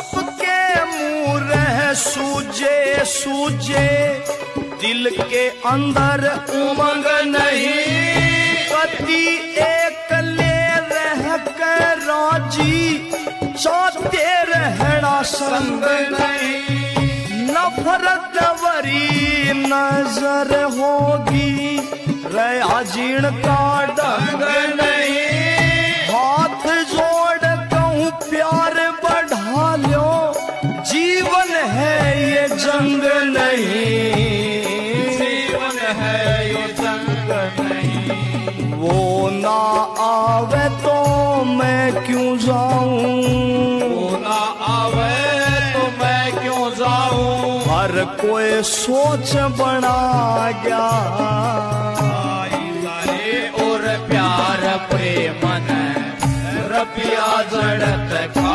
सबके मुंह रह सूजे सूजे, दिल के अंदर उमंग नहीं। पति एक ले रह कर राजी, चाहते रहना संग नहीं। नफरत भरी नजर होगी, रया जीर्ण का ढंग नहीं। हाथ जोड़ कहूँ प्यार बढ़ा लो, जीवन है ये जंग नहीं। जीवन है ये जंग नहीं। वो ना आवे तो मैं क्यों जाऊं, वो ना आवे तो मैं क्यों जाऊं। हर कोई सोच बना गया, और प्यार प्रेम ने रबिया जड़त खा